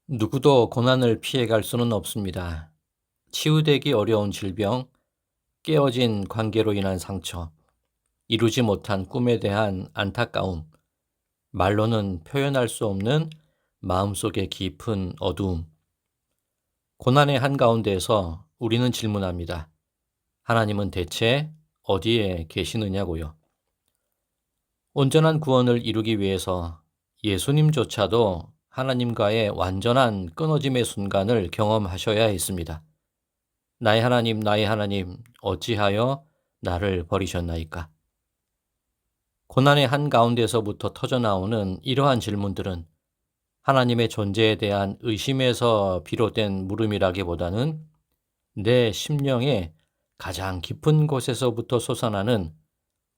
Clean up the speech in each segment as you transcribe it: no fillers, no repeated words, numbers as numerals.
누구도 고난을 피해갈 수는 없습니다. 치유되기 어려운 질병, 깨어진 관계로 인한 상처, 이루지 못한 꿈에 대한 안타까움, 말로는 표현할 수 없는 마음속의 깊은 어두움. 고난의 한가운데에서 우리는 질문합니다. 하나님은 대체 어디에 계시느냐고요. 온전한 구원을 이루기 위해서 예수님조차도 하나님과의 완전한 끊어짐의 순간을 경험하셔야 했습니다. 나의 하나님, 어찌하여 나를 버리셨나이까? 고난의 한가운데서부터 터져나오는 이러한 질문들은 하나님의 존재에 대한 의심에서 비롯된 물음이라기보다는 내 심령의 가장 깊은 곳에서부터 솟아나는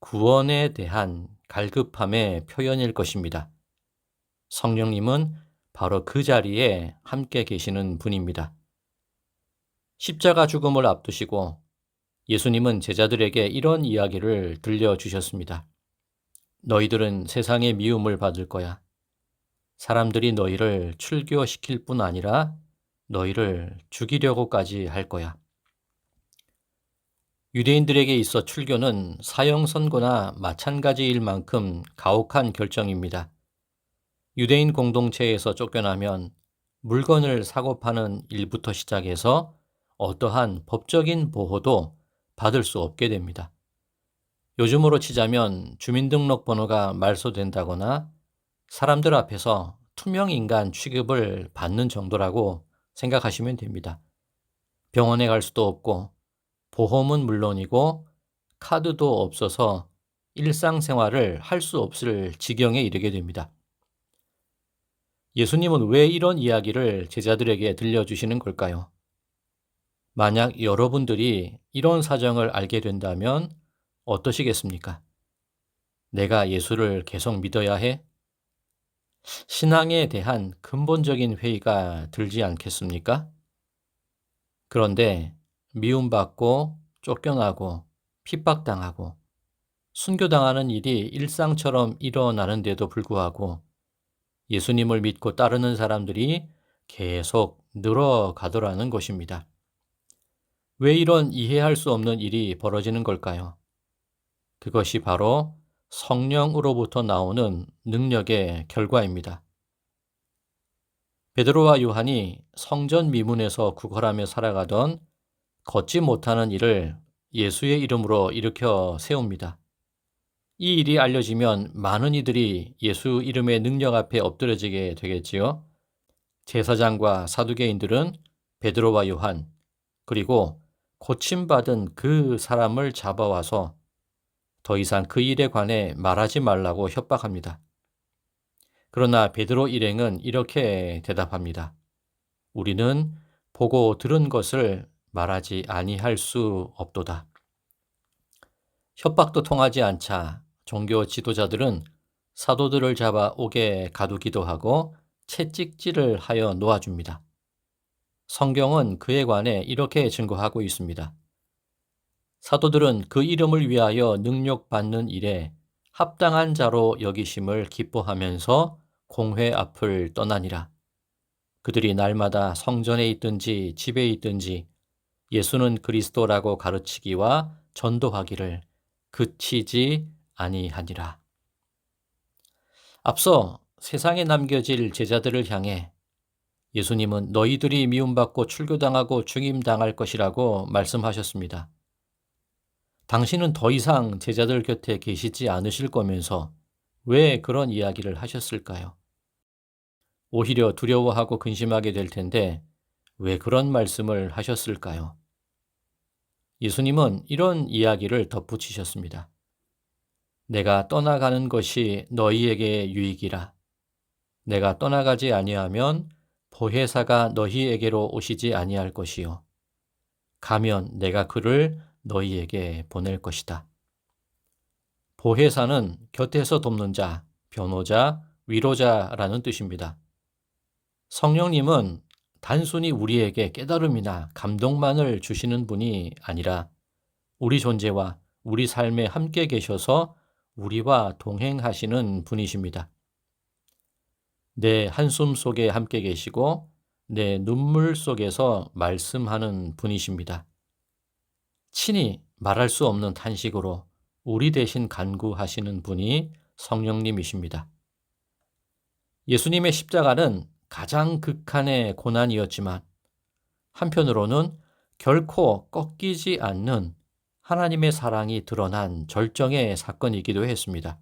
구원에 대한 갈급함의 표현일 것입니다. 성령님은 바로 그 자리에 함께 계시는 분입니다. 십자가 죽음을 앞두시고 예수님은 제자들에게 이런 이야기를 들려주셨습니다. 너희들은 세상의 미움을 받을 거야. 사람들이 너희를 출교시킬 뿐 아니라 너희를 죽이려고까지 할 거야. 유대인들에게 있어 출교는 사형 선고나 마찬가지일 만큼 가혹한 결정입니다. 유대인 공동체에서 쫓겨나면 물건을 사고 파는 일부터 시작해서 어떠한 법적인 보호도 받을 수 없게 됩니다. 요즘으로 치자면 주민등록번호가 말소된다거나 사람들 앞에서 투명인간 취급을 받는 정도라고 생각하시면 됩니다. 병원에 갈 수도 없고 보험은 물론이고 카드도 없어서 일상생활을 할 수 없을 지경에 이르게 됩니다. 예수님은 왜 이런 이야기를 제자들에게 들려주시는 걸까요? 만약 여러분들이 이런 사정을 알게 된다면 어떠시겠습니까? 내가 예수를 계속 믿어야 해? 신앙에 대한 근본적인 회의가 들지 않겠습니까? 그런데 미움받고 쫓겨나고 핍박당하고 순교당하는 일이 일상처럼 일어나는데도 불구하고 예수님을 믿고 따르는 사람들이 계속 늘어가더라는 것입니다. 왜 이런 이해할 수 없는 일이 벌어지는 걸까요? 그것이 바로 성령으로부터 나오는 능력의 결과입니다. 베드로와 요한이 성전 미문에서 구걸하며 살아가던 걷지 못하는 일을 예수의 이름으로 일으켜 세웁니다. 이 일이 알려지면 많은 이들이 예수 이름의 능력 앞에 엎드려지게 되겠지요. 제사장과 사두개인들은 베드로와 요한, 그리고 고침받은 그 사람을 잡아와서 더 이상 그 일에 관해 말하지 말라고 협박합니다. 그러나 베드로 일행은 이렇게 대답합니다. 우리는 보고 들은 것을 말하지 아니할 수 없도다. 협박도 통하지 않자 종교 지도자들은 사도들을 잡아 옥에 가두기도 하고 채찍질을 하여 놓아줍니다. 성경은 그에 관해 이렇게 증거하고 있습니다. 사도들은 그 이름을 위하여 능력받는 일에 합당한 자로 여기심을 기뻐하면서 공회 앞을 떠나니라. 그들이 날마다 성전에 있든지 집에 있든지 예수는 그리스도라고 가르치기와 전도하기를 그치지 아니하니라. 앞서 세상에 남겨질 제자들을 향해 예수님은 너희들이 미움받고 출교당하고 죽임당할 것이라고 말씀하셨습니다. 당신은 더 이상 제자들 곁에 계시지 않으실 거면서 왜 그런 이야기를 하셨을까요? 오히려 두려워하고 근심하게 될 텐데 왜 그런 말씀을 하셨을까요? 예수님은 이런 이야기를 덧붙이셨습니다. 내가 떠나가는 것이 너희에게 유익이라. 내가 떠나가지 아니하면 보혜사가 너희에게로 오시지 아니할 것이요. 가면 내가 그를 너희에게 보낼 것이다. 보혜사는 곁에서 돕는 자, 변호자, 위로자라는 뜻입니다. 성령님은 단순히 우리에게 깨달음이나 감동만을 주시는 분이 아니라 우리 존재와 우리 삶에 함께 계셔서 우리와 동행하시는 분이십니다. 내 한숨 속에 함께 계시고 내 눈물 속에서 말씀하는 분이십니다. 친히 말할 수 없는 탄식으로 우리 대신 간구하시는 분이 성령님이십니다. 예수님의 십자가는 가장 극한의 고난이었지만 한편으로는 결코 꺾이지 않는 하나님의 사랑이 드러난 절정의 사건이기도 했습니다.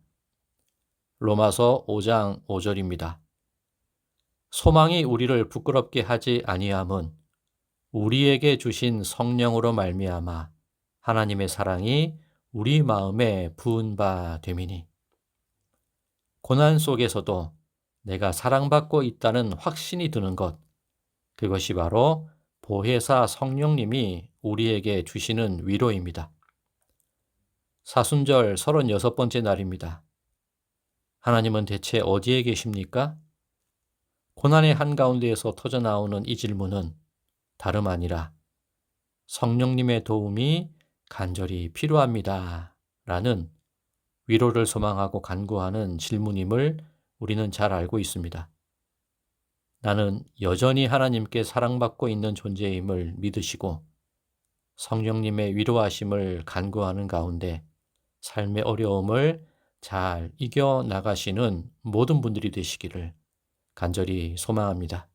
로마서 5장 5절입니다. 소망이 우리를 부끄럽게 하지 아니함은 우리에게 주신 성령으로 말미암아 하나님의 사랑이 우리 마음에 부은 바 됨이니. 고난 속에서도 내가 사랑받고 있다는 확신이 드는 것, 그것이 바로 보혜사 성령님이 우리에게 주시는 위로입니다. 사순절 36번째 날입니다. 하나님은 대체 어디에 계십니까? 고난의 한가운데에서 터져나오는 이 질문은 다름 아니라 성령님의 도움이 간절히 필요합니다. 라는 위로를 소망하고 간구하는 질문임을 우리는 잘 알고 있습니다. 나는 여전히 하나님께 사랑받고 있는 존재임을 믿으시고 성령님의 위로하심을 간구하는 가운데 삶의 어려움을 잘 이겨나가시는 모든 분들이 되시기를 간절히 소망합니다.